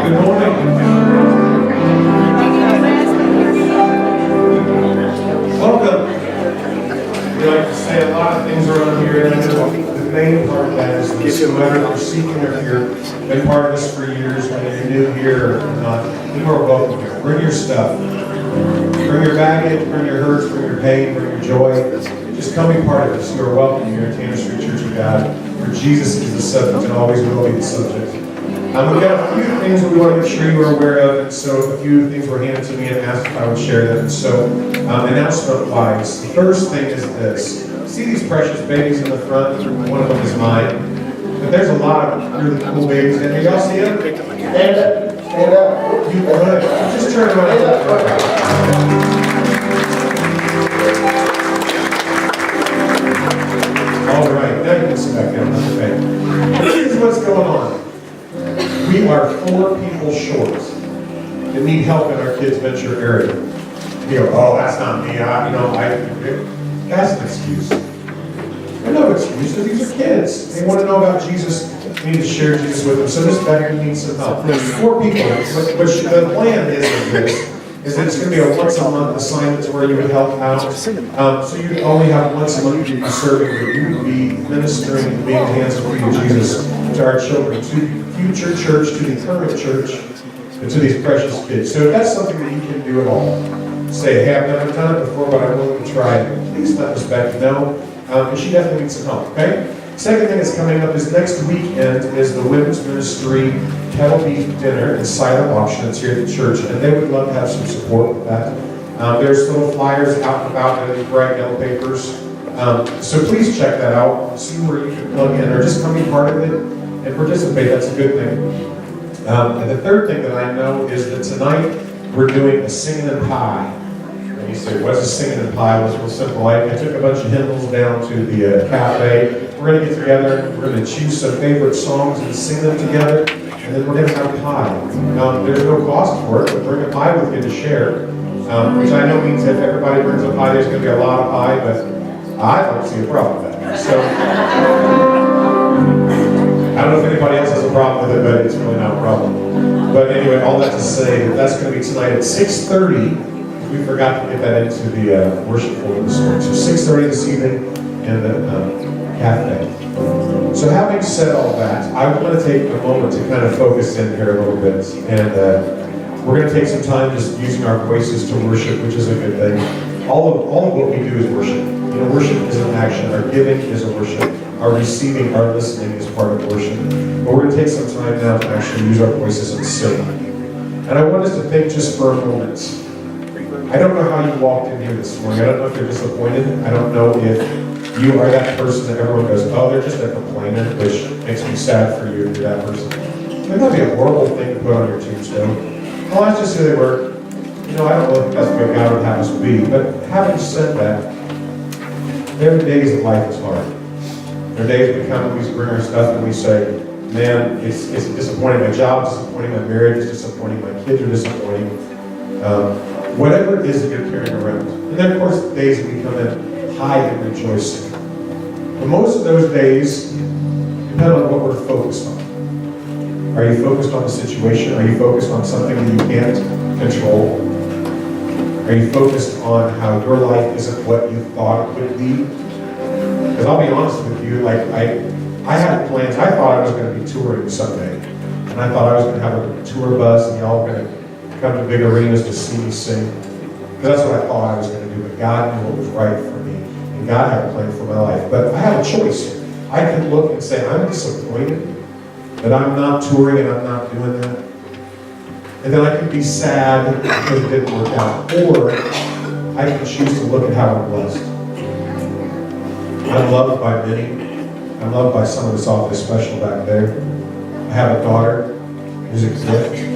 Good morning. Welcome. We like to say a lot of things around here, and I know the main part of that is this, whether you're seeking or if you've been part of this for years, whether you're new here or not, you are welcome here. Bring your stuff. Bring your baggage, bring your hurts, bring your pain, bring your joy. Just come be part of this. You are welcome here at Tanner Street Church of God, where Jesus is the subject and always will be the subject. We've got a few things that we want to make sure you are aware of, and so a few things were handed to me and asked if I would share them. And so, announcement-wise, the first thing is this. See these precious babies in the front? One of them is mine. But there's a lot of really cool babies in here. Y'all see them? Stand up. Stand up. You good. Just turn around. All right, now you can sit back down. Okay. This is what's going on. We are 4 people short that need help in our kids' venture area. You go, oh, that's not me. That's an excuse. There's no excuse, because these are kids. They want to know about Jesus. We need to share Jesus with them. So this beggar needs some help. There's 4 people. The plan is that it's going to be a once-a-month assignment to where you would help out. So you only have once a month you'd be serving, but you would be ministering and being hands and feet of Jesus to our children, to future church, to the current church, and to these precious kids. So if that's something that you can do at all, say, hey, I've never done it before, but I'm willing to try it. Please let us back know. And she definitely needs some help, okay? Second thing that's coming up is next weekend is the Women's Ministry Kettle Beef Dinner and silent auction. It's here at the church, and they would love to have some support with that. There's little flyers out and about in the bright yellow papers. So please check that out, see where you can plug in, or just come be part of it and participate. That's a good thing. And the third thing that I know is that tonight we're doing a singing and pie. And you say, what's a singing and pie? Well, it's real simple. I took a bunch of hymnals down to the cafe. We're going to get together, we're going to choose some favorite songs and sing them together, and then we're going to have pie. There's no cost for it, but bring a pie with you to share, which I know means if everybody brings a pie, there's going to be a lot of pie, but I don't see a problem with that. So, I don't know if anybody else has a problem with it, but it's really not a problem. But anyway, all that to say that that's going to be tonight at 6:30. We forgot to get that into the worship folder this morning. So 6:30 this evening in the cafe. So having said all that, I want to take a moment to kind of focus in here a little bit. And we're going to take some time just using our voices to worship, which is a good thing. All of what we do is worship. You know, worship is an action. Our giving is a worship. Our receiving, our listening is part of worship. But we're going to take some time now to actually use our voices and sing. And I want us to think just for a moment. I don't know how you walked in here this morning. I don't know if you're disappointed. I don't know if you are that person that everyone goes, oh, they're just a complainer, which makes me sad for you if you're that person. That might be a horrible thing to put on your tombstone. Well, that's just who they were. You know, I don't know if that's what God would have us be. But having said that, there are days that life is hard. There are days we come and we bring our stuff and we say, man, it's disappointing. My job is disappointing. My marriage is disappointing. My kids are disappointing. Whatever it is that you're carrying around. And then, of course, days that we come in high in rejoicing. But most of those days depend on what we're focused on. Are you focused on the situation? Are you focused on something that you can't control? Are you focused on how your life isn't what you thought it would be? Because I'll be honest with you, like I had plans. I thought I was going to be touring someday. And I thought I was going to have a tour bus and y'all were going to come to big arenas to see me sing. Because that's what I thought I was going to do. But God knew what was right for me. And God had a plan for my life. But I have a choice. I can look and say, I'm disappointed that I'm not touring and I'm not doing that. And then I can be sad because it didn't work out. Or I can choose to look at how I'm blessed. I'm loved by many. I'm loved by some of us awfully special back there. I have a daughter who's a gift.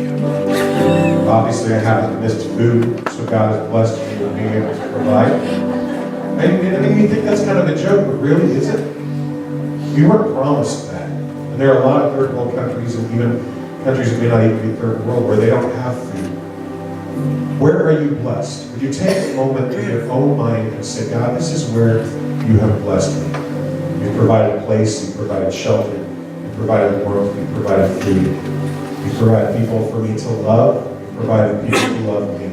Obviously, I haven't missed food, so God has blessed me with being able to provide. I mean, you think that's kind of a joke, but really, is it? We weren't promised that. And there are a lot of third world countries, and even countries that may not even be third world, where they don't have food. Where are you blessed? Would you take a moment in your own mind and say, God, this is where you have blessed me. You've provided a place, you've provided shelter, you've provided warmth, you've provided food. You provide people for me to love. You provide people to love me.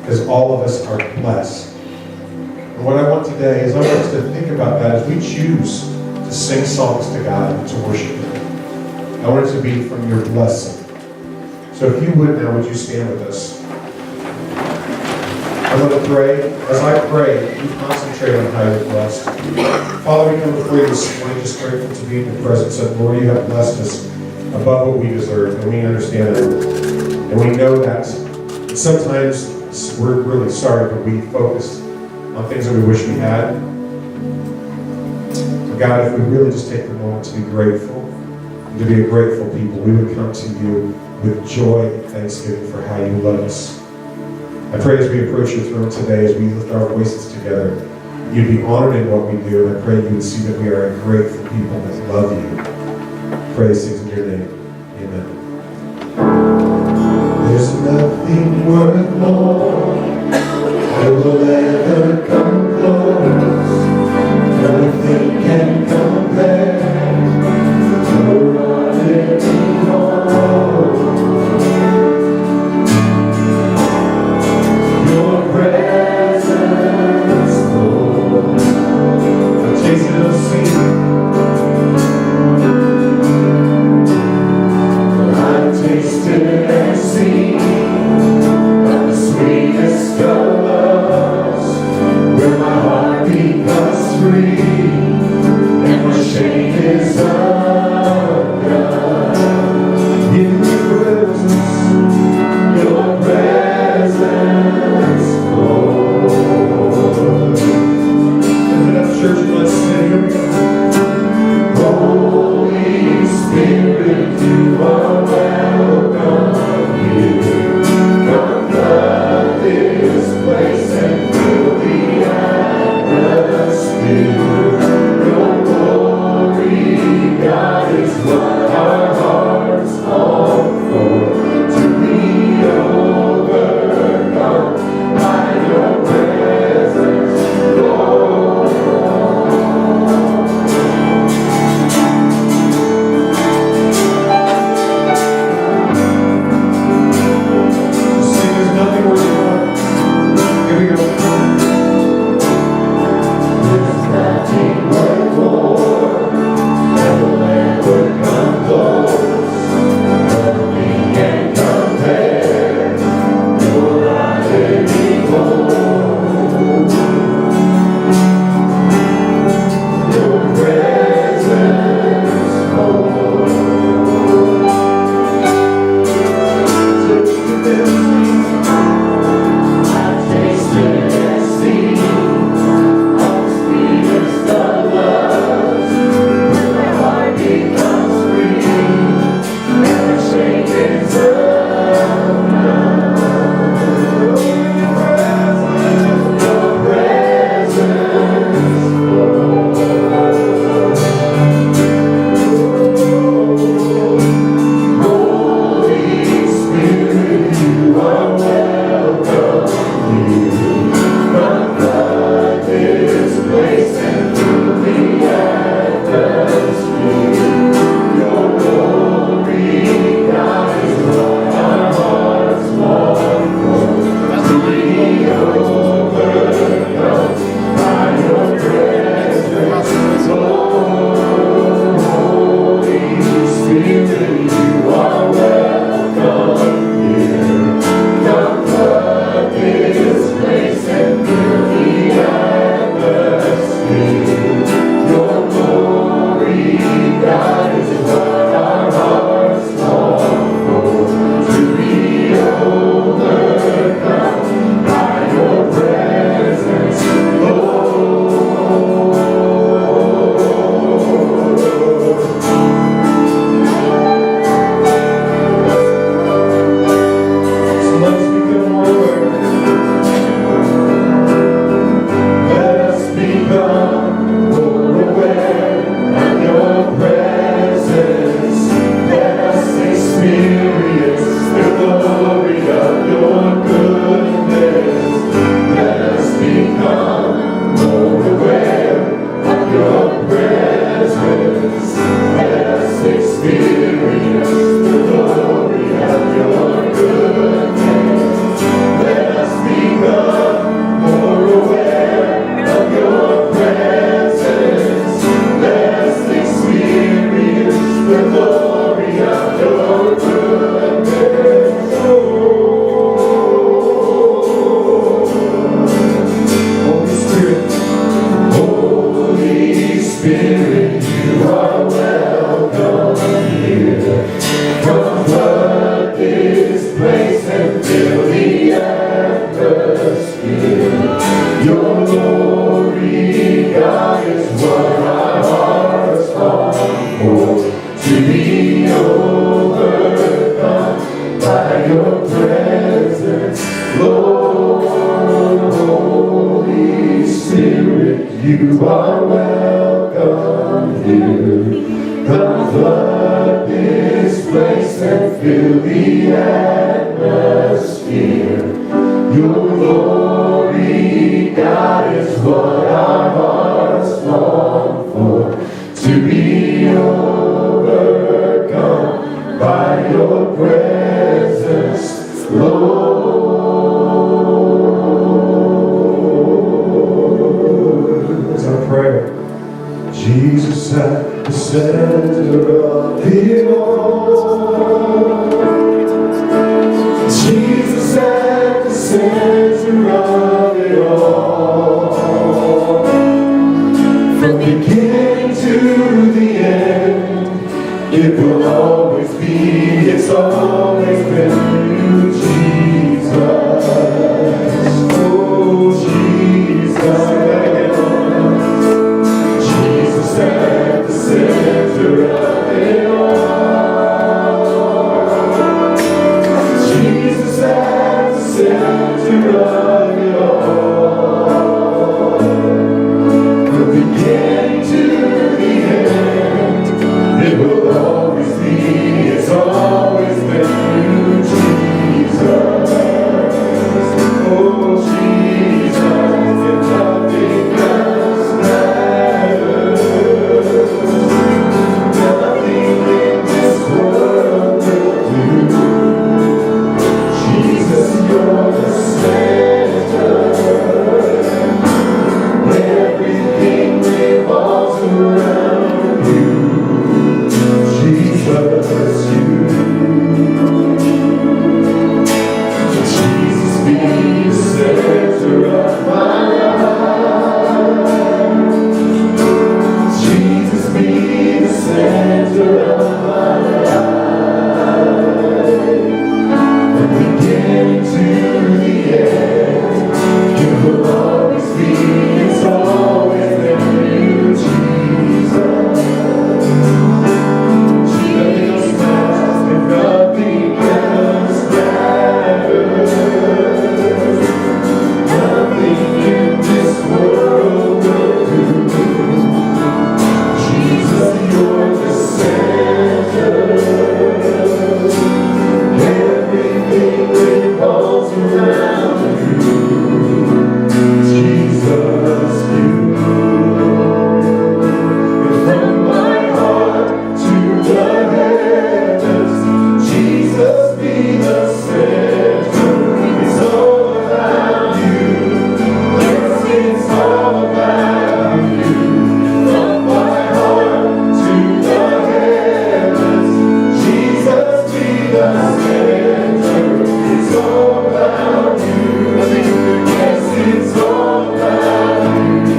Because all of us are blessed. And what I want today is I want us to think about that as we choose to sing songs to God and to worship Him. I want it to be from your blessing. So if you would now, would you stand with us? I'm going to pray. As I pray, you concentrate on how you're blessed. Father, we come before you this morning just grateful to be in your presence. And Lord, you have blessed us above what we deserve, and we understand that. And we know that sometimes we're really sorry, but we focus on things that we wish we had. But God, if we really just take the moment to be grateful, and to be a grateful people, we would come to you with joy and thanksgiving for how you love us. I pray as we approach your throne today, as we lift our voices together, you'd be honored in what we do, and I pray you would see that we are a grateful people that love you. Praise things in your name. Amen. There's nothing worth more that will ever come close. Nothing can compare to what it beholds. Your presence, Lord. I've tasted and seen. I've tasted and seen of the sweetest of loves. You are welcome here. Come flood this place and fill the atmosphere. Your glory, God, is what our hearts long for. To be overcome by your presence, Lord. It's our prayer. Jesus at the center of it all. Jesus at the center of it all. From beginning to the end, it will always be, it's always been you, Jesus. Oh, Jesus. Jesus at the center of it all. Jesus at the center of it all. From beginning to the end, it will always be, it's always been you, Jesus. Oh, Jesus, if nothing else matters, nothing in this world will do. Jesus, you're the center. Everything revolves around you. Jesus, you. Jesus, be the center of my life. Jesus, be the center of my life. From beginning to the end, you will always be, it's always been you, Jesus. Nothing else matters, and nothing else matters. Nothing in this world will do. Jesus, you're the center. Everything revolves around you. Jesus, you. And from my heart to the heavens, Jesus, be the center. It's all about you. Yes, it's all about you. From my heart to the heavens, Jesus, be the center. It's all about you. Yes, it's all about you.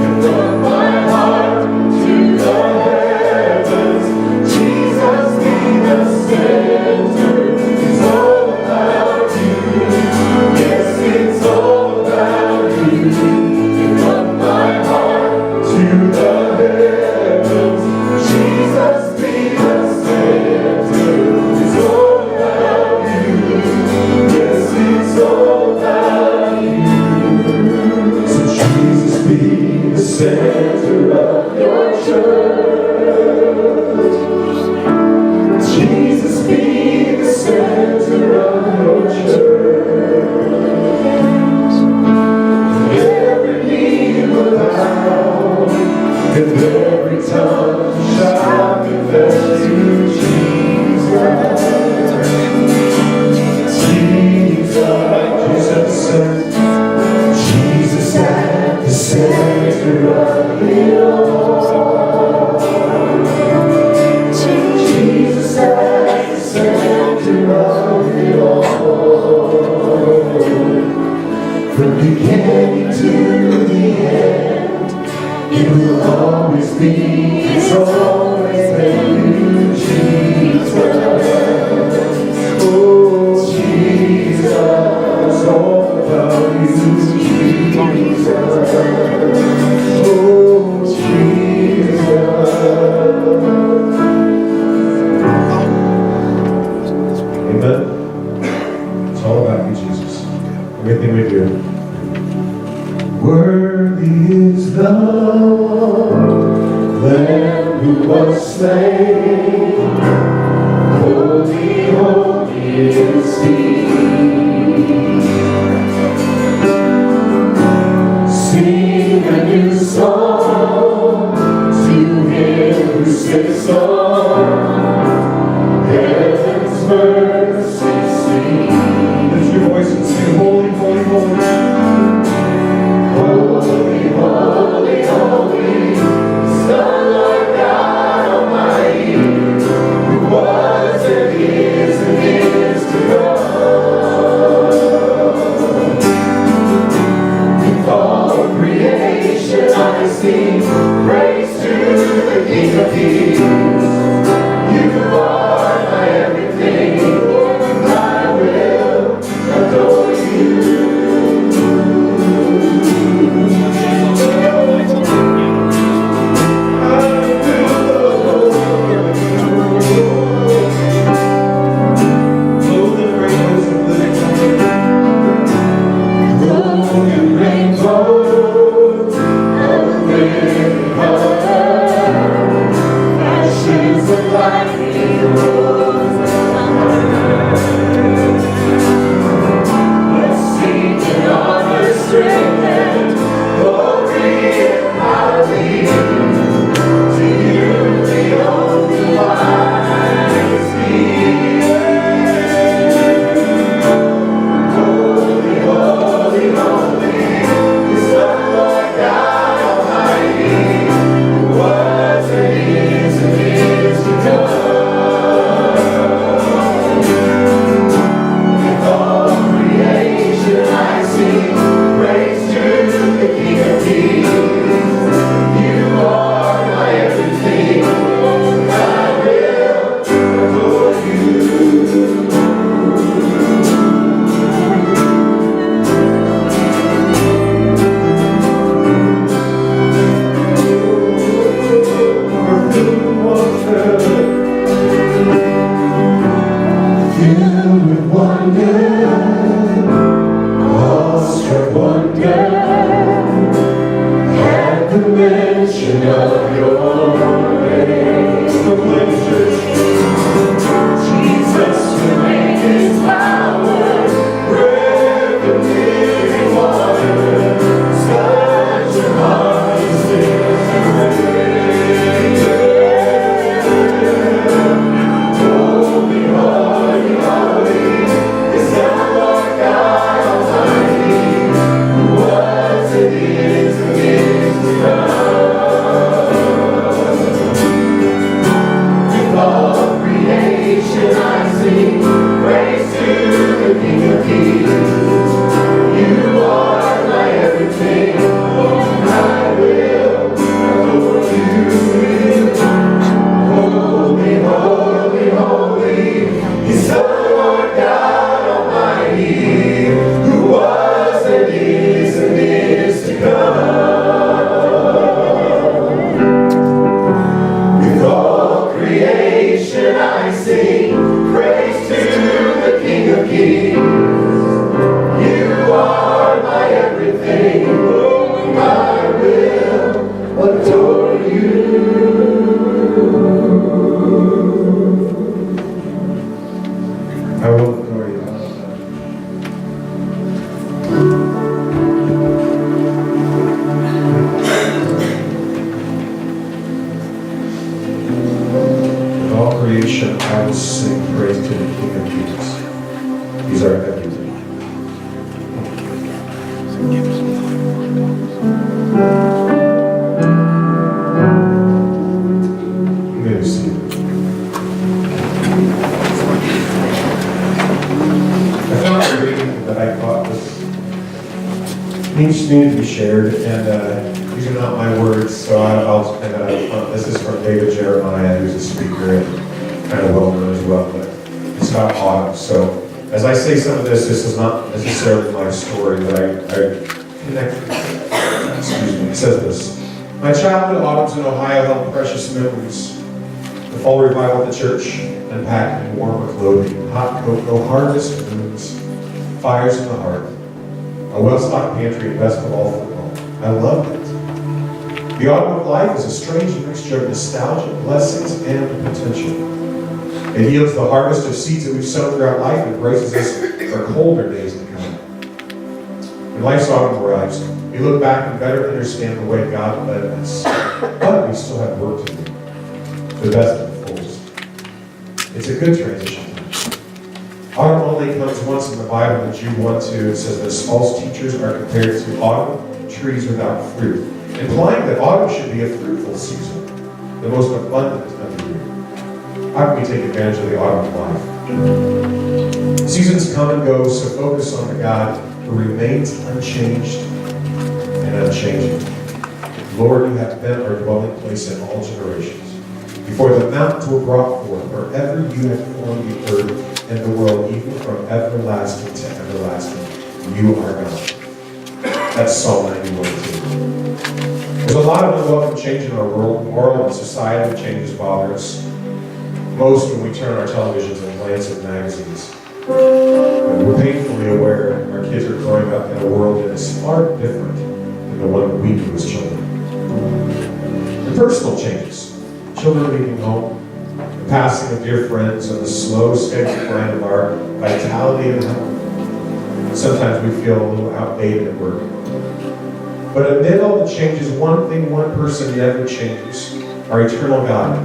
And from my heart to the heavens, Jesus, be the center. It's all about you. Yes, it's all about you. And from my heart to the heavens, Jesus, be the center. It's all about you. Yes, it's all about you. So Jesus, be the center of your church. Jesus, be the center of your church. Every knee will bow, and every tongue shall confess to Jesus. Jesus at the center of it all. Jesus at the center of it all. From beginning to the end, it will always be, it's always been you, Jesus. Oh, Jesus, all about you, Jesus. Oh, Jesus. Amen. It's all about you, Jesus. Everything we do. Worthy is the Lamb who was slain. Holy, holy is He. Sing a new song to Him who sits on heaven's mercy seat. Lift your voice and sing, holy, holy, holy. Holy, holy, holy is the Lord God Almighty, who was and is to come. With all creation I sing praise to the King of Kings. You are my everything, I will adore you. Needs to be shared, and these are not my words, so I'll kind of this is from David Jeremiah, who's a speaker and kind of well known as well, but it's not autumn. So as I say some of this, this is not necessarily my story, but I connect. Excuse me. It says this: my childhood autumns in Ohio held precious memories. The fall revival at the church, unpacked in warmer clothing, hot cocoa, harvest moons, fires in the heart. A well-stocked pantry and best of all, football. I loved it. The autumn of life is a strange mixture of nostalgia, blessings, and potential. It yields the harvest of seeds that we've sown throughout life and braces us for colder days to come. When life's autumn arrives, we look back and better understand the way God led us. But we still have work to do, to the best of the fullest. It's a good transition time. Autumn only comes once in the Bible. In Jude 1:2, it says that false teachers are compared to autumn trees without fruit, implying that autumn should be a fruitful season, the most abundant of the year. How can we take advantage of the autumn of life? Seasons come and go, so focus on the God who remains unchanged and unchanging. Lord, you have been our dwelling place in all generations. Before the mountains were brought forth, wherever you have formed the earth and the world, even from everlasting to everlasting, you are God. That's Psalm 91:2. There's a lot of unwelcome change in our world, moral and societal changes bother us. Most when we turn our televisions and glance at magazines. And we're painfully aware our kids are growing up in a world that is far different than the one we knew as children. And personal changes. Children leaving home, the passing of dear friends, and the slow, steady decline of our vitality and health. Sometimes we feel a little outdated at work. But amid all the changes, one thing one person never changes, our eternal God.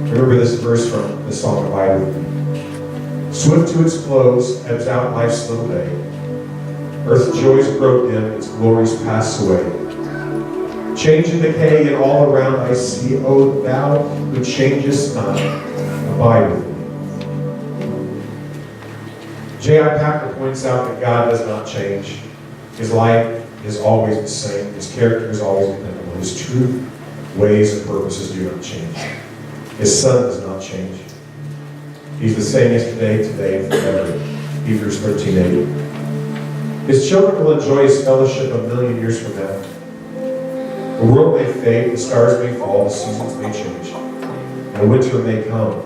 Remember this verse from the Song of Isaac. Swift to its close, ebbs out life's little day. Earth's joys grow dim, its glories pass away. Change and decay in all around I see. O thou who changest not, abide with me. J.I. Packer points out that God does not change. His life is always the same. His character is always dependable. His truth, ways, and purposes do not change. His Son does not change. He's the same yesterday, today, and forever. Hebrews 13:8. His children will enjoy his fellowship a million years from now. The world may fade, the stars may fall, the seasons may change, and winter may come.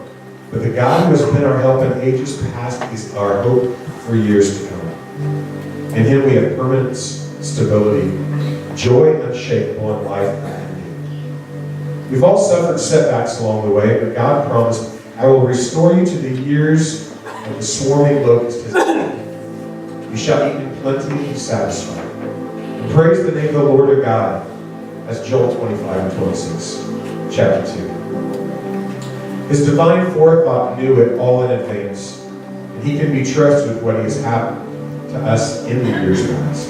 But the God who has been our help in ages past is our hope for years to come. In him we have permanence, stability, joy unshakable, and life unending. We've all suffered setbacks along the way, but God promised, I will restore you to the years of the swarming locust has eaten. You shall eat in plenty and be satisfied. And praise the name of the Lord your God. That's Joel 25:26, chapter 2. His divine forethought knew it all in advance, and he can be trusted with what has happened to us in the years past.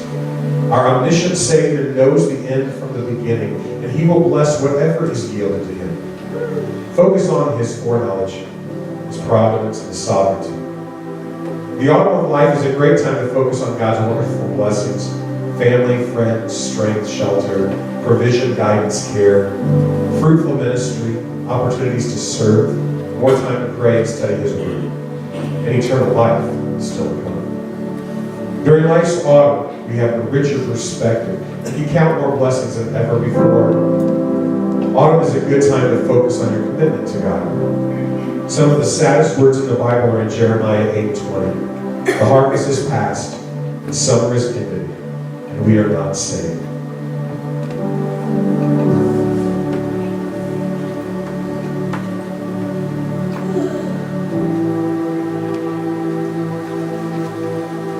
Our omniscient Savior knows the end from the beginning, and he will bless whatever is yielded to him. Focus on his foreknowledge, his providence, and his sovereignty. The autumn of life is a great time to focus on God's wonderful blessings: family, friends, strength, shelter, provision, guidance, care, fruitful ministry, opportunities to serve, more time to pray and study his word, and eternal life is still to come. During life's autumn, we have a richer perspective, and you count more blessings than ever before. Autumn is a good time to focus on your commitment to God. Some of the saddest words in the Bible are in Jeremiah 8:20. The harvest is past, and summer is ended, and we are not saved.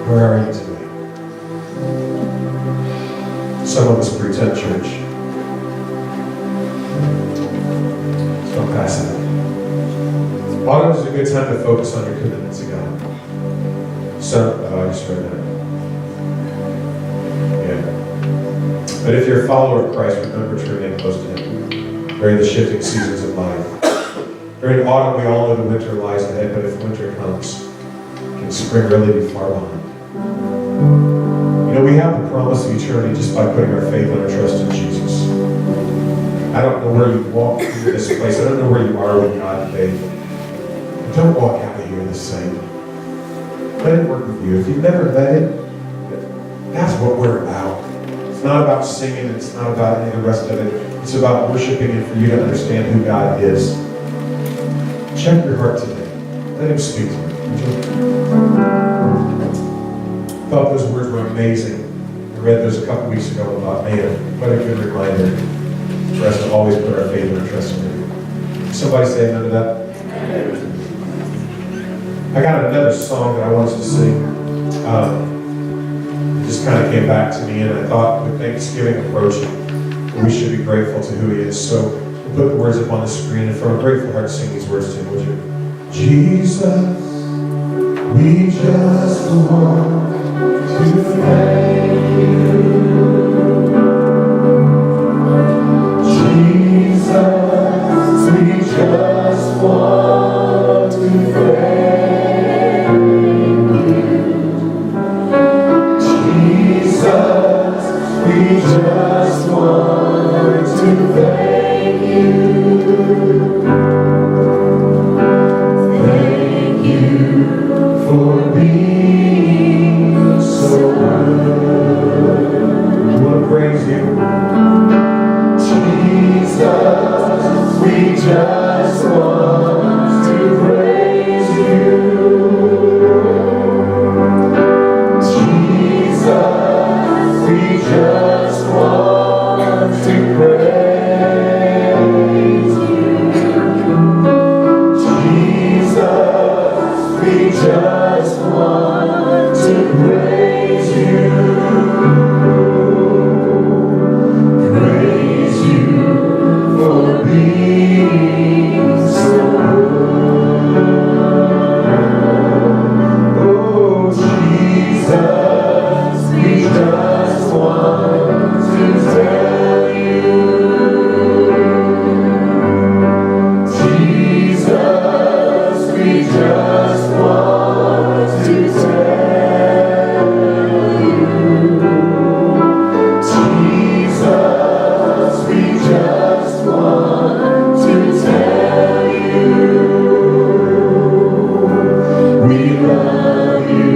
Where are you today? Some of us pretend church. So don't pass it. Autumn is a good time to focus on your commitment to God. I just read that. Yeah. But if you're a follower of Christ, remember to remain close to him during the shifting seasons of life. During autumn, we all know the winter lies ahead, but if winter comes, can spring really be far behind? You know, we have the promise of eternity just by putting our faith and our trust in Jesus. I don't know where you walk through this place. I don't know where you are with God today. But don't walk out of here the same. Let it work with you. If you've never met it, that's what we're about. It's not about singing. It's not about any of the rest of it. It's about worshiping and for you to understand who God is. Check your heart today. Let him speak to you. I thought those words were amazing. I read those a couple weeks ago and thought, man, what a good reminder. for us to always put our faith and our trust in Him. Somebody say amen to that? I got another song that I want us to sing. It just kind of came back to me, and I thought with Thanksgiving approaching, we should be grateful to who He is. So we'll put the words up on the screen, and from a grateful heart, sing these words to Him, would you? Jesus, we just want to thank You. Jesus, we just want to thank You. Jesus, we just want to thank You. Thank You for being so good. We want to praise You. Jesus, we just want to praise You. Jesus, we just want to praise You. Jesus, we just want to praise You. Praise You for being so good. Oh, Jesus, we just want to tell You. Jesus, we just want to tell You. Jesus, we just want to tell You. We love You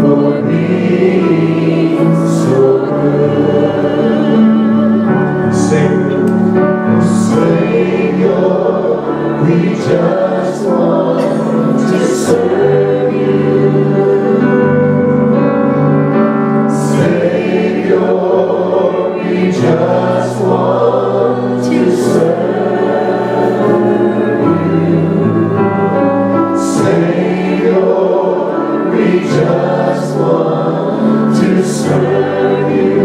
for being so good. Savior, we just want to serve You. Savior, we just want to serve You. Savior, we just want to serve You.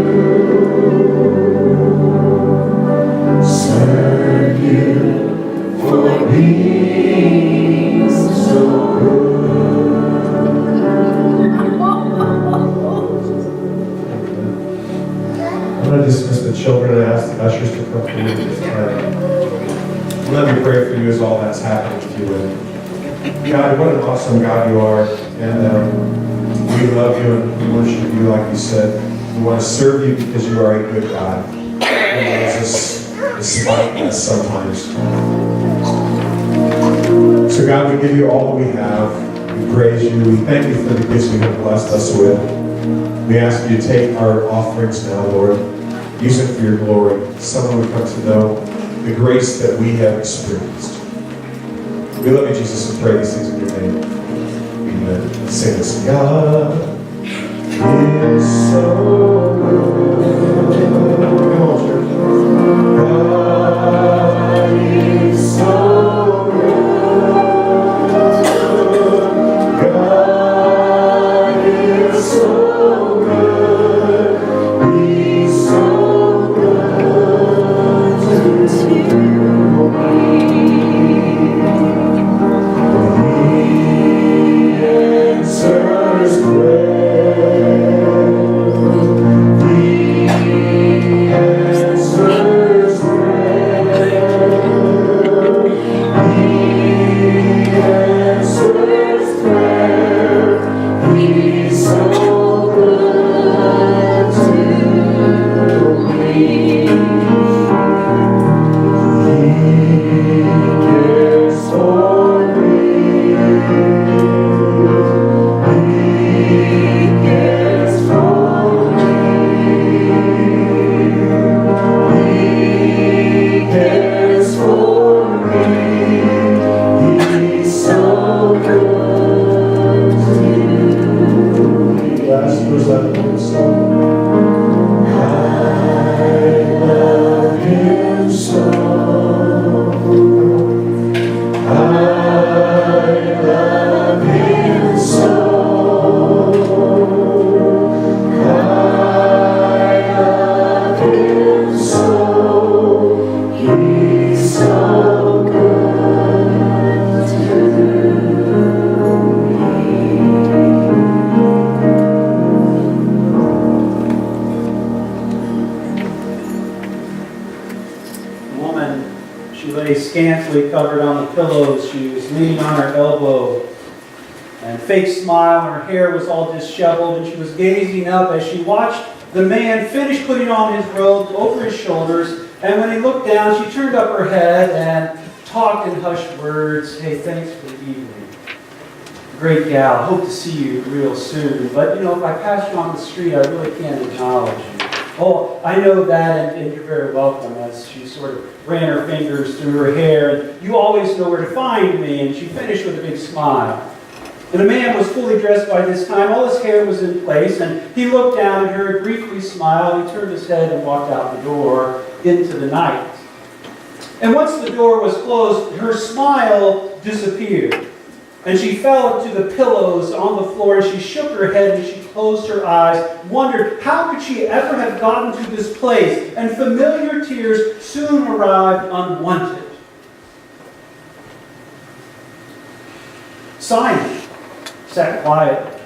Serve You for being so I'm going to dismiss the children and ask the ushers to come forward at this time. Let me pray for you as all that's happening with you. God, what an awesome God You are. And we love You and we worship You like You said. We want to serve You because You are a good God. You loves us despite us sometimes. So God, we give You all that we have. We praise You. We thank You for the gifts You have blessed us with. We ask You to take our offerings now, Lord. Use it for Your glory. Someone would come to know the grace that we have experienced. We love You, Jesus, and pray these things in Your name. Amen. Let's sing this. God is so good. Come on, church. God is so good. God is so good. He's so good to me. He answers prayer. scantily covered on the pillows. She was leaning on her elbow, and fake smile, and her hair was all disheveled, and she was gazing up as she watched the man finish putting on his robe over his shoulders. And when he looked down, she turned up her head and talked in hushed words. Hey, thanks for the evening. Great gal. Hope to see you real soon. But, if I pass you on the street, I really can't acknowledge you. Oh, I know that, and you're very welcome, as she sort of ran her fingers through her hair. And you always know where to find me. And she finished with a big smile. And the man was fully dressed by this time. All his hair was in place. And he looked down at her, briefly smiled. He turned his head and walked out the door into the night. And once the door was closed, her smile disappeared. And she fell to the pillows on the floor, and she shook her head and she closed her eyes, wondered how could she ever have gotten to this place. And familiar tears soon arrived unwanted. Simon sat quietly.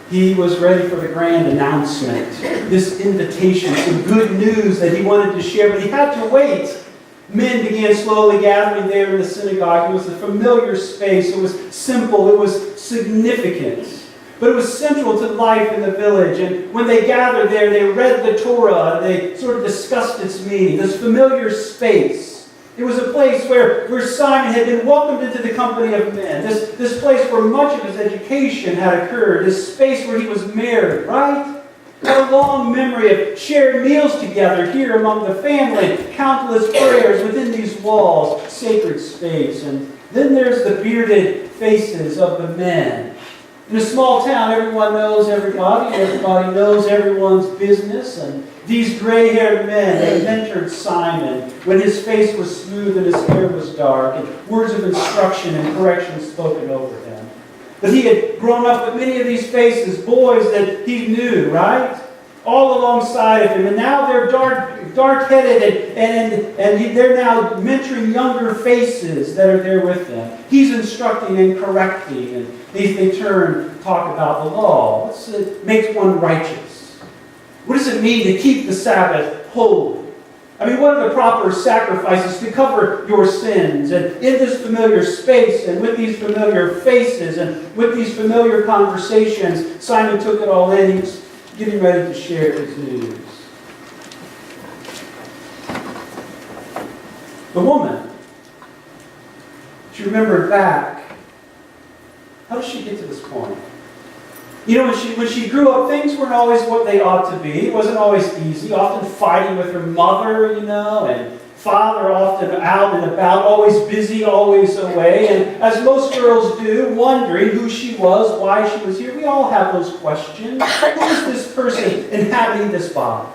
He was ready for the grand announcement, this invitation, some good news that he wanted to share, but he had to wait. Men began slowly gathering there in the synagogue. It was a familiar space. It was simple. It was significant. But it was central to life in the village. And when they gathered there, they read the Torah. They sort of discussed its meaning. This familiar space. It was a place where Simon had been welcomed into the company of men. This place where much of his education had occurred. This space where he was married, right? A long memory of shared meals together here among the family, countless prayers within these walls, sacred space. And then there's the bearded faces of the men. In a small town, everyone knows everybody. Everybody knows everyone's business. And these gray-haired men had mentored Simon when his face was smooth and his hair was dark, and words of instruction and correction spoken over him. But he had grown up with many of these faces, boys that he knew, right? All alongside of him. And now they're dark-headed, and they're now mentoring younger faces that are there with them. He's instructing and correcting, and they turn, talk about the law. What makes one righteous? What does it mean to keep the Sabbath holy? I mean, what are the proper sacrifices to cover your sins? And in this familiar space, and with these familiar faces, and with these familiar conversations, Simon took it all in. He was getting ready to share his news. The woman, she remembered back. How did she get to this point? When she grew up, things weren't always what they ought to be. It wasn't always easy, often fighting with her mother, and father often out and about, always busy, always away. And as most girls do, wondering who she was, why she was here. We all have those questions. Who is this person inhabiting this body?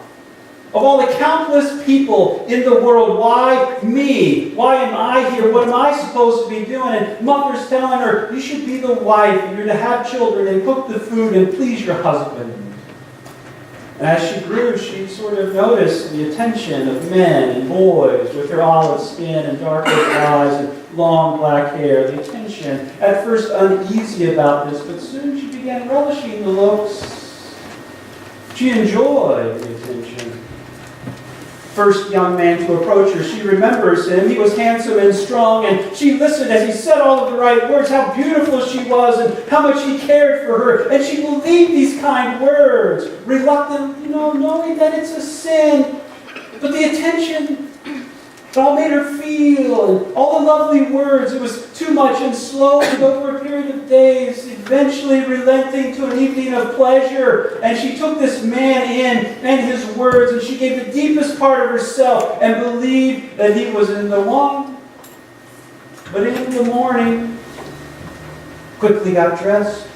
Of all the countless people in the world, why me? Why am I here? What am I supposed to be doing? And mother's telling her, you should be the wife, and you're to have children, and cook the food, and please your husband. And as she grew, she sort of noticed the attention of men and boys with their olive skin and dark eyes and long black hair. The attention, at first uneasy about this, but soon she began relishing the looks. She enjoyed the attention. First young man to approach her, she remembers him. He was handsome and strong, and she listened as he said all of the right words, how beautiful she was and how much he cared for her. And she believed these kind words, reluctant, knowing that it's a sin. But the attention, it all made her feel, and all the lovely words, it was too much. And slowly, over a period of days, eventually relenting to an evening of pleasure, and she took this man in and his words, and she gave the deepest part of herself and believed that he was in the one. But in the morning, quickly got dressed,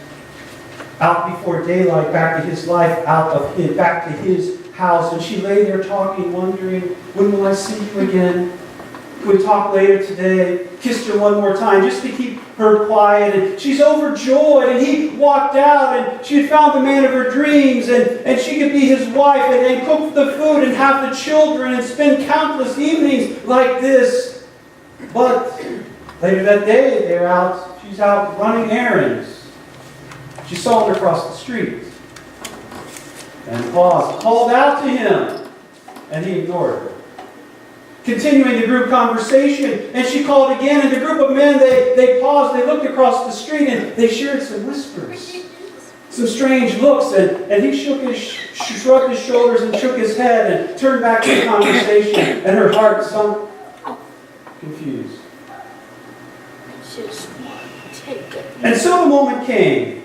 out before daylight, back to his life, back to his house, and she lay there talking, wondering, when will I see you again? We'll talk later today. Kissed her one more time just to keep her quiet, and she's overjoyed. And he walked out, and she had found the man of her dreams, and she could be his wife, and cook the food and have the children and spend countless evenings like this. But later that day, she's out running errands. She saw him across the street and paused, called out to him, and he ignored her. continuing the group conversation. And she called again, and the group of men, they paused, they looked across the street, and they shared some whispers, some strange looks, and he shrugged his shoulders and shook his head and turned back to the conversation, and her heart sunk, confused. Just take it. And so the moment came.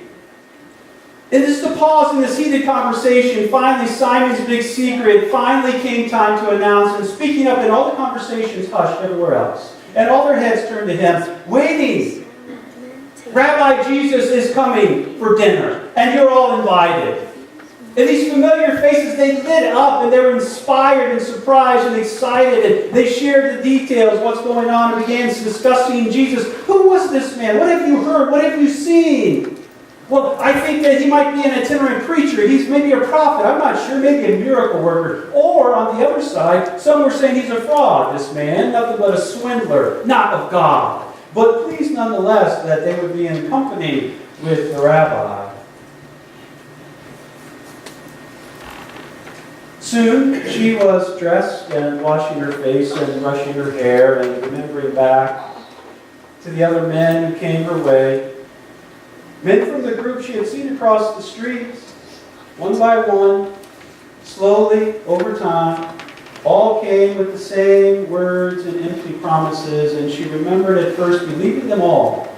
And just to pause in this heated conversation, finally Simon's big secret finally came time to announce, and speaking up, and all the conversations hushed everywhere else. And all their heads turned to him, waiting. Rabbi Jesus is coming for dinner, and you're all invited. And these familiar faces, they lit up, and they were inspired and surprised and excited, and they shared the details, what's going on, and began discussing Jesus. Who was this man? What have you heard? What have you seen? Well, I think that he might be an itinerant preacher. He's maybe a prophet. I'm not sure. Maybe a miracle worker. Or, on the other side, some were saying he's a fraud, this man. Nothing but a swindler. Not of God. But pleased nonetheless that they would be in company with the rabbi. Soon, she was dressed and washing her face and brushing her hair and remembering back to the other men who came her way. Men from the group she had seen across the street, one by one, slowly, over time, all came with the same words and empty promises, and she remembered at first believing them all,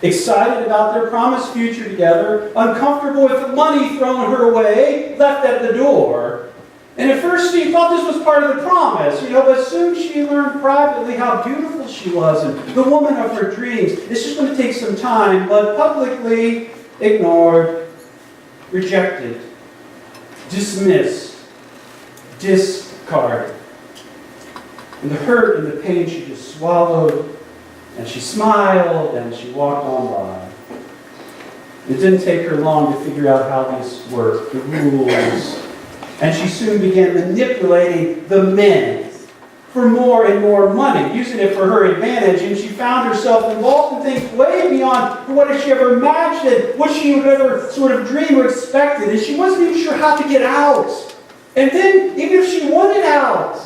excited about their promised future together, uncomfortable with the money thrown her way, left at the door. And at first she thought this was part of the promise, but soon she learned privately how beautiful she was and the woman of her dreams. It's just going to take some time, but publicly ignored, rejected, dismissed, discarded. And the hurt and the pain she just swallowed, and she smiled, and she walked on by. It didn't take her long to figure out how this worked, the rules. And she soon began manipulating the men for more and more money, using it for her advantage. And she found herself involved in things way beyond what she ever imagined, what she would ever sort of dream or expected. And she wasn't even sure how to get out. And then, even if she wanted out,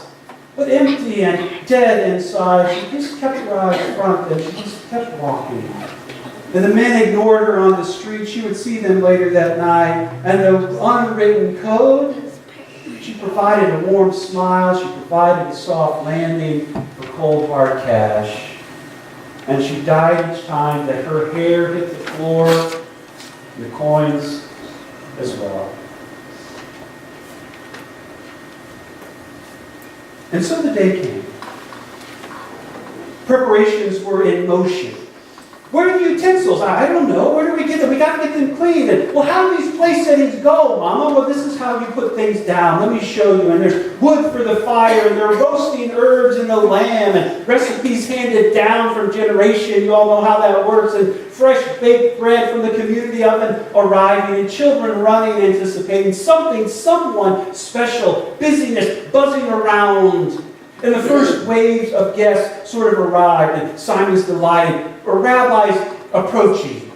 but empty and dead inside, she just kept her eyes front and she just kept walking. And the men ignored her on the street. She would see them later that night. And the unwritten code, she provided a warm smile. She provided a soft landing for cold hard cash. And she died each time that her hair hit the floor, and the coins as well. And so the day came. Preparations were in motion. Where are the utensils? I don't know. Where do we get them? We got to get them clean. And, well, how do these place settings go, Mama? Well, this is how you put things down. Let me show you. And there's wood for the fire, and they're roasting herbs and the lamb, and recipes handed down from generation. You all know how that works. And fresh baked bread from the community oven arriving, and children running, anticipating something, someone special, busyness buzzing around. And the first waves of guests sort of arrived, and Simon's delighted, or rabbis approaching.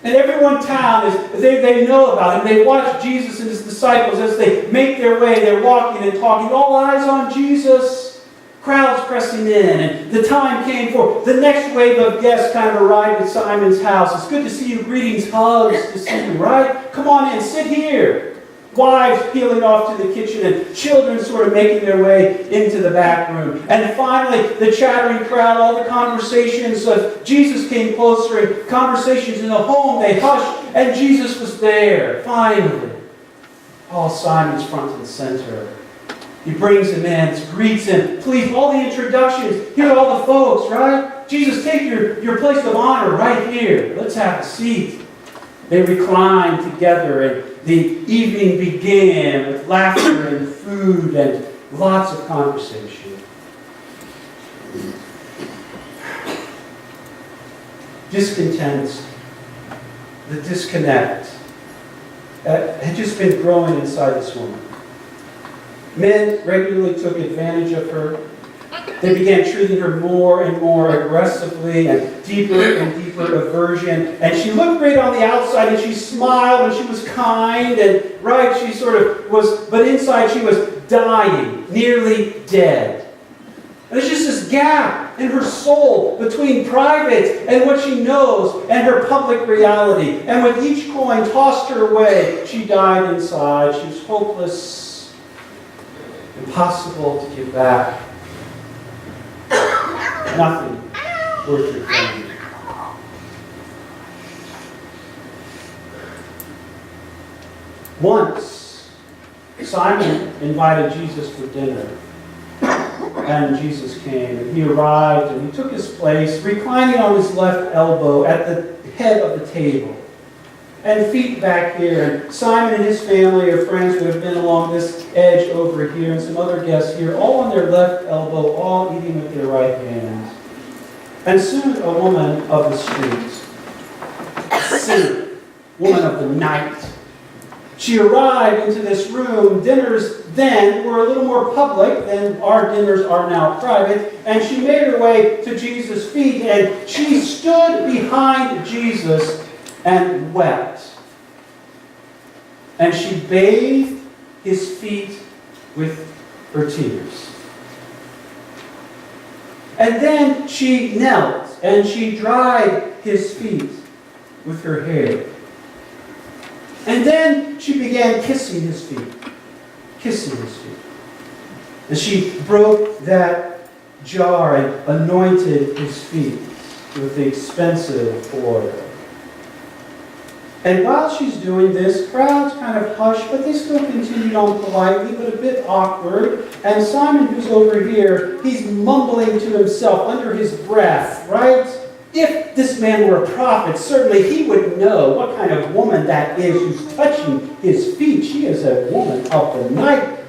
And everyone in town, they know about him. They watch Jesus and his disciples as they make their way. They're walking and talking. All eyes on Jesus. Crowds pressing in. And the time came for the next wave of guests kind of arrived at Simon's house. It's good to see you. Greetings, hugs to see you, right? Come on in. Sit here. Wives peeling off to the kitchen, and children sort of making their way into the back room. And finally, the chattering crowd, all the conversations of Jesus came closer, and conversations in the home, they hushed, and Jesus was there, finally. Paul Simon's front and center. He brings him in, greets him. Please, all the introductions. Here are all the folks, right? Jesus, take your place of honor right here. Let's have a seat. They reclined together, and the evening began with laughter and food and lots of conversation. Discontent, the disconnect, had just been growing inside this woman. Men regularly took advantage of her. They began treating her more and more aggressively, and deeper aversion. And she looked great on the outside, and she smiled, and she was kind, and right, she sort of was, but inside she was dying, nearly dead. And there's just this gap in her soul between private and what she knows and her public reality. And with each coin tossed her away, she died inside. She was hopeless, impossible to get back. Nothing worth reclaiming. Once, Simon invited Jesus for dinner. And Jesus came, and he arrived, and he took his place, reclining on his left elbow at the head of the table, and feet back here. And Simon and his family or friends would have been along this edge over here, and some other guests here, all on their left elbow, all eating with their right hand. And soon a woman of the street, a sinner, woman of the night, she arrived into this room. Dinners then were a little more public than our dinners are now private. And she made her way to Jesus' feet, and she stood behind Jesus and wept. And she bathed his feet with her tears. And then she knelt and she dried his feet with her hair. And then she began kissing his feet. Kissing his feet. And she broke that jar and anointed his feet with the expensive oil. And while she's doing this, crowds kind of hushed, but they still continued on politely, but a bit awkward. And Simon, who's over here, he's mumbling to himself under his breath, right? If this man were a prophet, certainly he would know what kind of woman that is who's touching his feet. She is a woman of the night.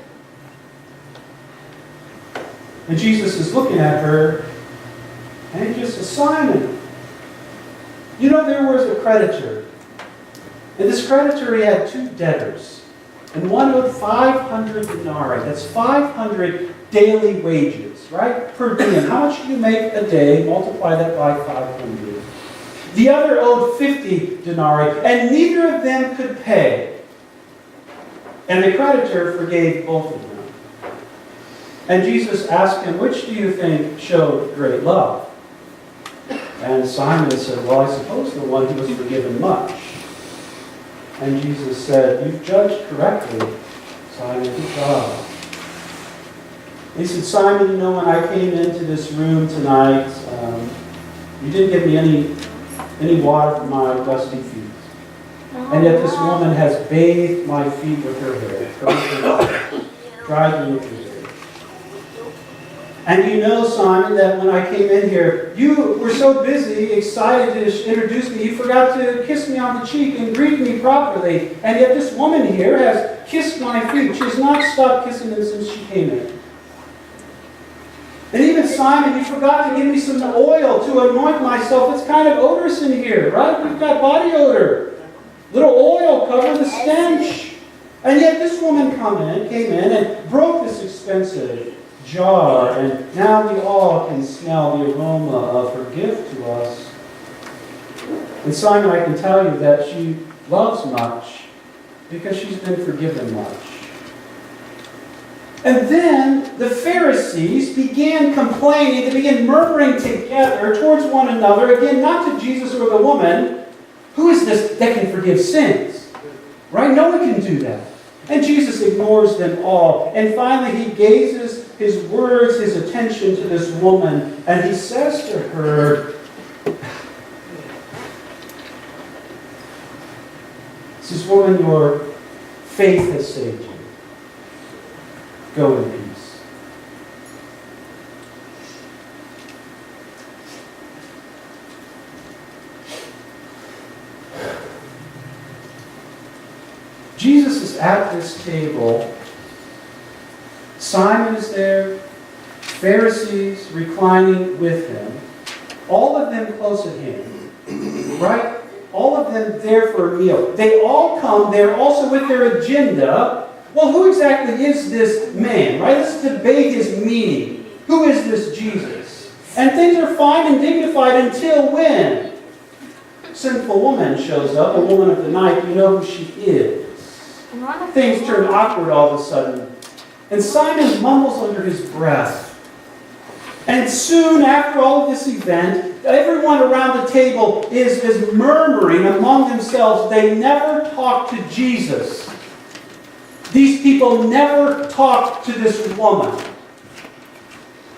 And Jesus is looking at her, and he just says, Simon, you know there was a creditor. And this creditor, he had two debtors. And one owed 500 denarii. That's 500 daily wages, right? Per diem. How much do you make a day? Multiply that by 500. The other owed 50 denarii, and neither of them could pay. And the creditor forgave both of them. And Jesus asked him, which do you think showed great love? And Simon said, well, I suppose the one who was forgiven much. And Jesus said, you've judged correctly, Simon. Good job. He said, Simon, you know, when I came into this room tonight, you didn't give me any water for my dusty feet. And yet this woman has bathed my feet with her hair, dried them with her hair. And you know, Simon, that when I came in here, you were so busy, excited to introduce me, you forgot to kiss me on the cheek and greet me properly. And yet this woman here has kissed my feet. She has not stopped kissing them since she came in. And even Simon, you forgot to give me some oil to anoint myself. It's kind of odorous in here, right? We've got body odor. Little oil covered the stench. And yet this woman came in and broke this expensive jar, and now we all can smell the aroma of her gift to us. And Simon, I can tell you that she loves much because she's been forgiven much. And then the Pharisees began complaining, they began murmuring together towards one another, again, not to Jesus or the woman. Who is this that can forgive sins? Right? No one can do that. And Jesus ignores them all. And finally, he gazes his words, his attention to this woman, and he says to her, he says, woman, your faith has saved you. Go in peace. Jesus is at this table. Simon is there. Pharisees reclining with him. All of them close at hand. Right? All of them there for a meal. They all come there also with their agenda. Well, who exactly is this man? Right? Let's debate his meaning. Who is this Jesus? And things are fine and dignified until when? Sinful woman shows up, a woman of the night. You know who she is. Things turn awkward all of a sudden. And Simon mumbles under his breath, And soon after all of this event, everyone around the table is murmuring among themselves. They never talked to Jesus. These people never talked to this woman.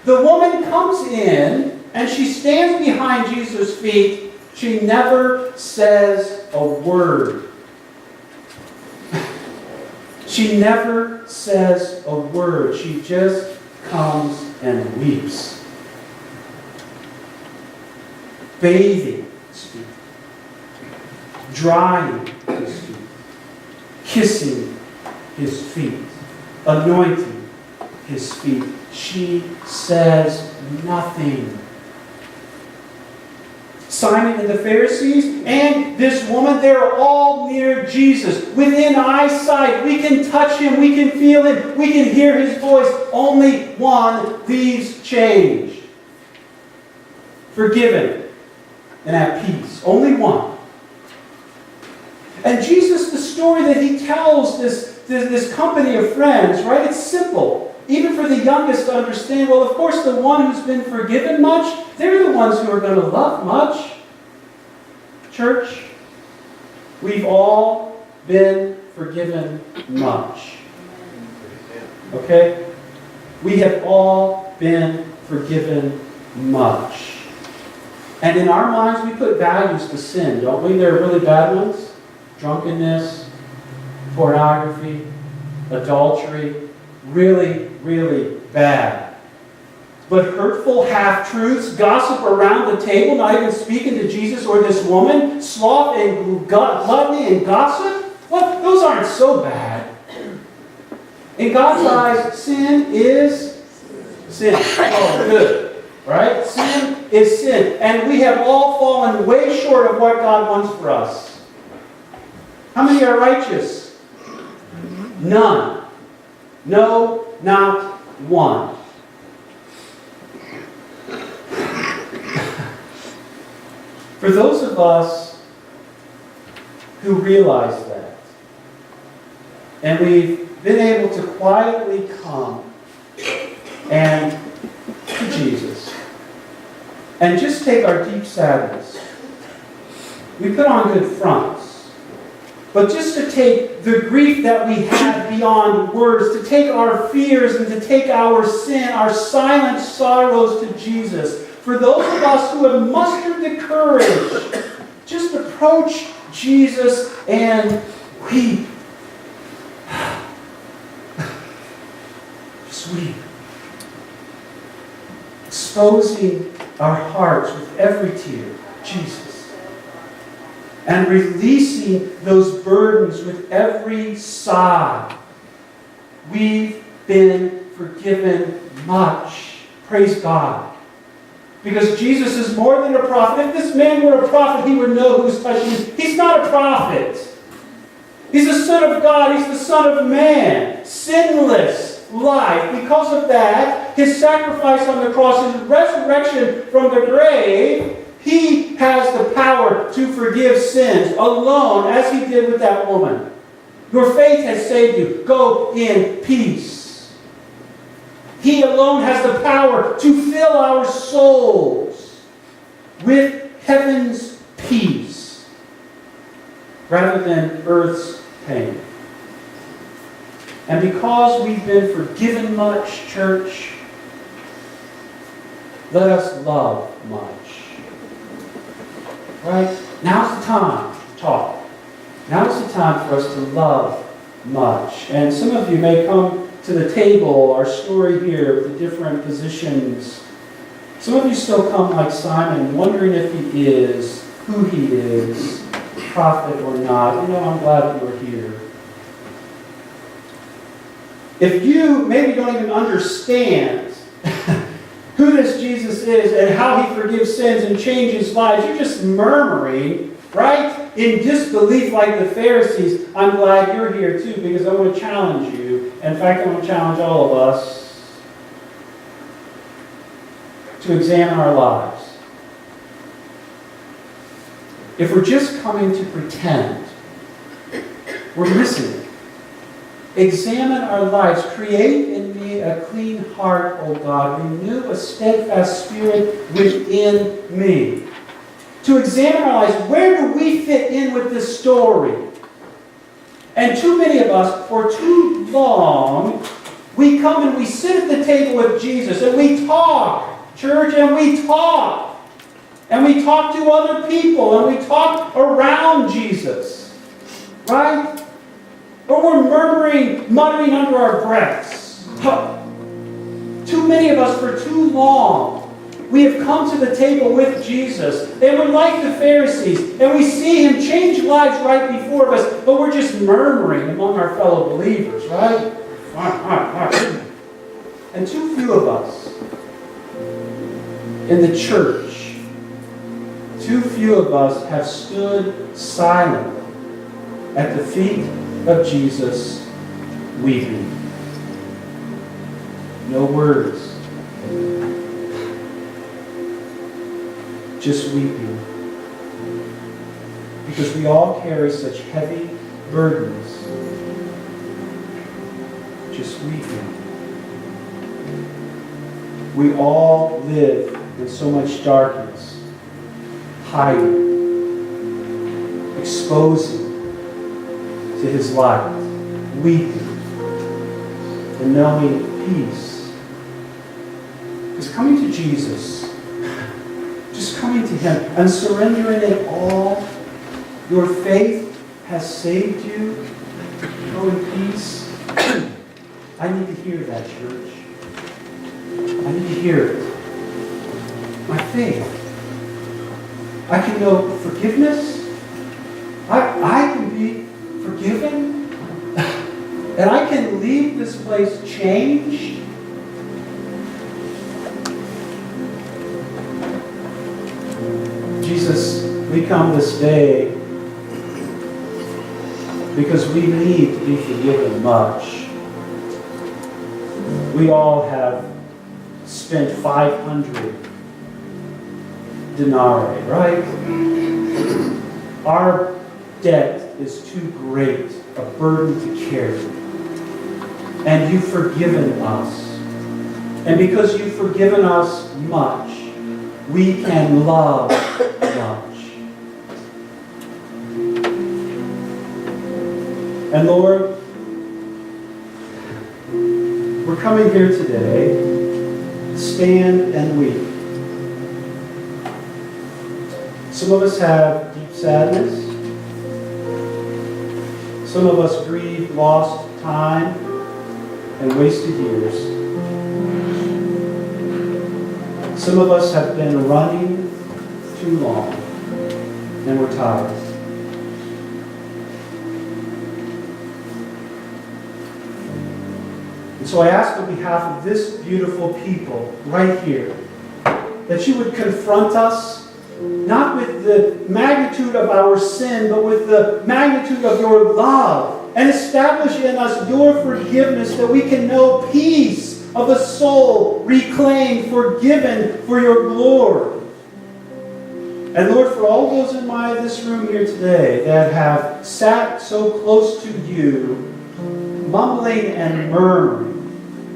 The woman comes in and she stands behind Jesus' feet. She never says a word. She never says a word. She just comes and weeps. Bathing his feet. Drying his feet. Kissing his feet. Anointing his feet. She says nothing. Simon and the Pharisees and this woman, they're all near Jesus. Within eyesight, we can touch him, we can feel him, we can hear his voice. Only one leaves changed. Forgiven and at peace. Only one. And Jesus, the story that he tells this company of friends, right? It's simple. Even for the youngest to understand, well, of course, the one who's been forgiven much, they're the ones who are going to love much. Church, we've all been forgiven much. Okay? We have all been forgiven much. And in our minds, we put values to sin, don't we? There are really bad ones. Drunkenness, pornography, adultery. Really, really bad. But hurtful half-truths, gossip around the table, not even speaking to Jesus or this woman, sloth and gluttony and gossip, well, those aren't so bad. In God's eyes, sin is sin. Oh, good. Right? Sin is sin. And we have all fallen way short of what God wants for us. How many are righteous? None. No, not one. For those of us who realize that, and we've been able to quietly come and to Jesus and just take our deep sadness, we put on good fronts. But just to take the grief that we have beyond words, to take our fears and to take our sin, our silent sorrows to Jesus. For those of us who have mustered the courage, just approach Jesus and weep. Just weep. Exposing our hearts with every tear. Jesus. And releasing those burdens with every sigh. We've been forgiven much. Praise God. Because Jesus is more than a prophet. If this man were a prophet, he would know who's touching him. He's not a prophet. He's the Son of God. He's the Son of Man. Sinless life. Because of that, his sacrifice on the cross, his resurrection from the grave, he has the power to forgive sins alone, as he did with that woman. Your faith has saved you. Go in peace. He alone has the power to fill our souls with heaven's peace rather than earth's pain. And because we've been forgiven much, church, let us love much. Right? Now's the time to talk. Now's the time for us to love much. And some of you may come to the table, our story here, with the different positions. Some of you still come like Simon, wondering if he is, who he is, prophet or not. You know, I'm glad you are here. If you maybe don't even understand who this Jesus is and how he forgives sins and changes lives, you're just murmuring, right? In disbelief like the Pharisees. I'm glad you're here too, because I want to challenge you. In fact, I want to challenge all of us to examine our lives. If we're just coming to pretend, we're missing it. Examine our lives. Create in me a clean heart, O God. Renew a steadfast spirit within me. To examine our lives, where do we fit in with this story? And too many of us, for too long, we come and we sit at the table with Jesus and we talk, church, and we talk. And we talk to other people and we talk around Jesus. Right? Or we're murmuring, muttering under our breaths. Too many of us, for too long, we have come to the table with Jesus, and we're like the Pharisees, and we see Him change lives right before us, but we're just murmuring among our fellow believers, right? And too few of us in the church, too few of us have stood silently at the feet of Jesus, weeping. No words. Just weeping. Because we all carry such heavy burdens. Just weeping. We all live in so much darkness, hiding, exposing to His light, weeping, and knowing peace. Because coming to Jesus, just coming to Him and surrendering it all, your faith has saved you. Go in peace. I need to hear that, church. I need to hear it. My faith. I can know forgiveness. I can be forgiven. And I can leave this place changed. Jesus, we come this day because we need to be forgiven much. We all have spent 500 denarii, right? Our debt is too great a burden to carry. And you've forgiven us. And because you've forgiven us much, we can love much. And Lord, we're coming here today to stand and weep. Some of us have deep sadness. Some of us grieve lost time and wasted years. Some of us have been running too long and we're tired. And so I ask on behalf of this beautiful people right here that you would confront us not with the magnitude of our sin, but with the magnitude of your love, and establish in us your forgiveness that we can know peace of a soul reclaimed, forgiven for your glory. And Lord, for all those in this room here today that have sat so close to you, mumbling and murmuring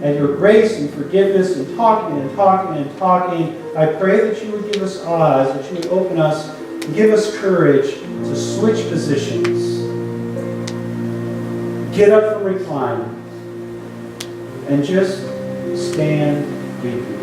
at your grace and forgiveness and talking and talking and talking, I pray that you would give us eyes, that you would open us and give us courage to switch positions, get up from reclining, and just stand weeping.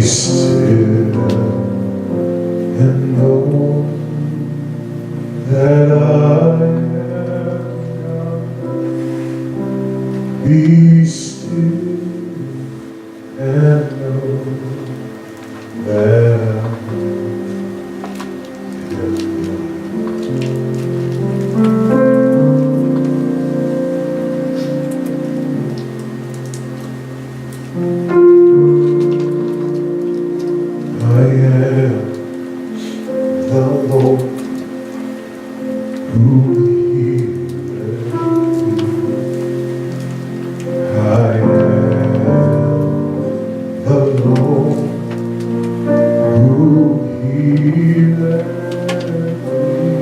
still and know that I am God. Be still and know that I am the Lord who healeth thee. I am the Lord who healeth thee.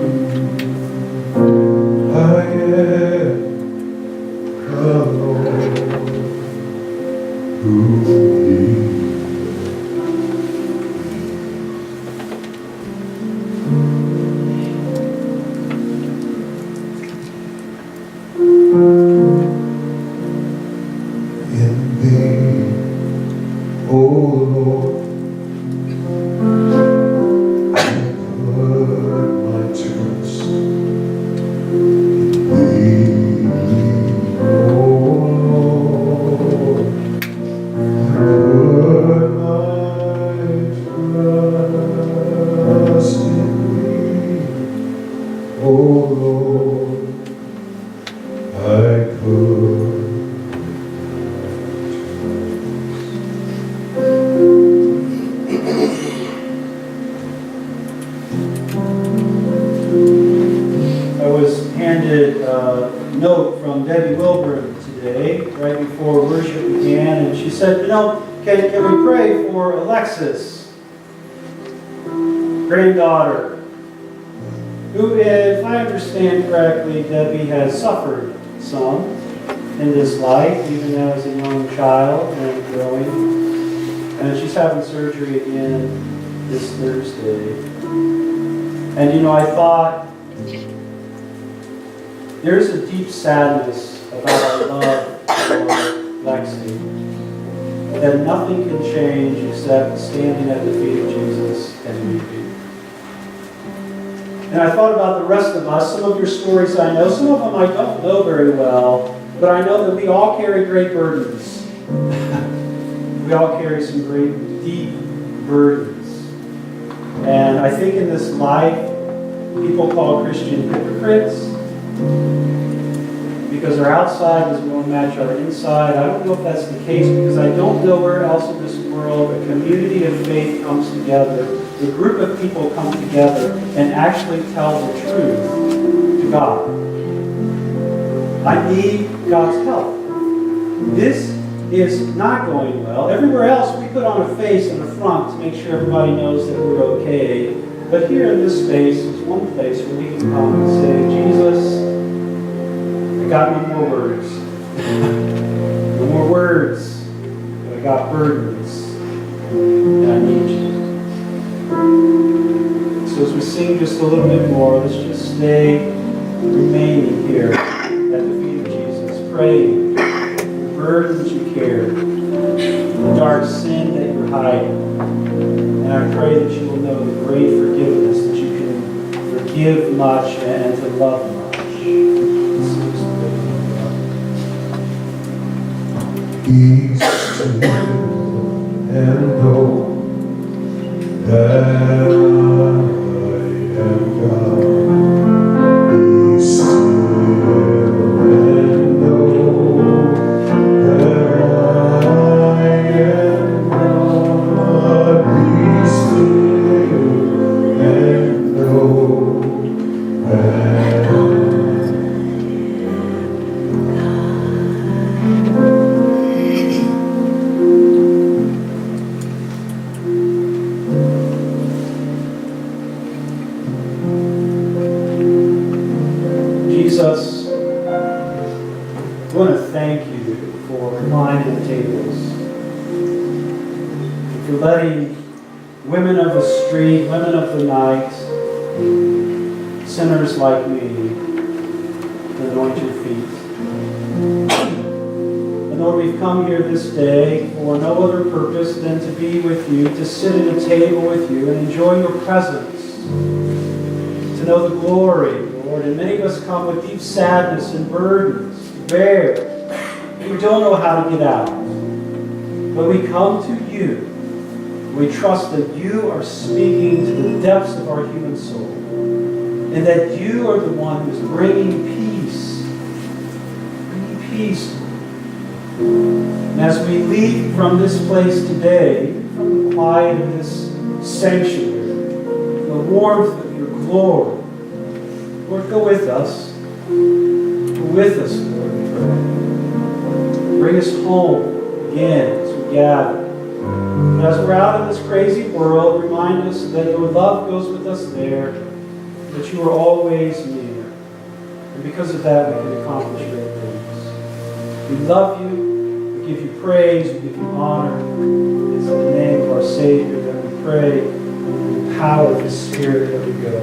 I am the Lord who healeth. In thee, O Lord, I put my trust. In thee, O Lord, I put my trust in thee. O Lord, I put. I was handed a note from Debbie Wilburn today, right before worship began, and she said, can we pray for Alexis, granddaughter, who, if I understand correctly, Debbie has suffered some in this life, even as a young child and growing. And she's having surgery again this Thursday. And I thought, there's a deep sadness about our love for Lexi that nothing can change except standing at the feet of Jesus and weeping. And I thought about the rest of us. Some of your stories I know, some of them I don't know very well, but I know that we all carry great burdens. We all carry some great, deep burdens. And I think in this life, people call Christian hypocrites because our outside doesn't really match our inside. I don't know if that's the case because I don't know where else in this world a community of faith comes together, a group of people come together and actually tell the truth to God. I need God's help. This is not going well. Everywhere else we put on a face and a front to make sure everybody knows that we're okay. But here in this space is one place where we can come and say, Jesus, I got no more words. No more words. But I got burdens. And I need you. So as we sing just a little bit more, let's just stay remaining here at the feet of Jesus, praying the burdens you carry, the dark sin that you're hiding. And I pray that you will know the great forgiveness, that you can forgive much and to love much. Be still and know that I am God. Be still and know that I am God. Be still and know that Jesus, I want to thank you for reclining the tables, for letting women of the street, women of the night, sinners like me, anoint your feet. And Lord, we've come here this day for no other purpose than to be with you, to sit at a table with you and enjoy your presence, to know the glory, Lord. And many of us come with deep sadness and burdens to bear. We don't know how to get out. But we come to you. We trust that you are speaking to the depths of our human soul, and that you are the one who's bringing peace. Bringing peace. And as we leave from this place today, from the quiet of this sanctuary, the warmth of your glory, Lord, go with us. Go with us, Lord, we pray. Bring us home again as we gather. And as we're out in this crazy world, remind us that your love goes with us there, that you are always near. And because of that, we can accomplish great things. We love you, we give you praise, we give you honor. It's in the name of our Savior that we pray, in the power of the Spirit that we go.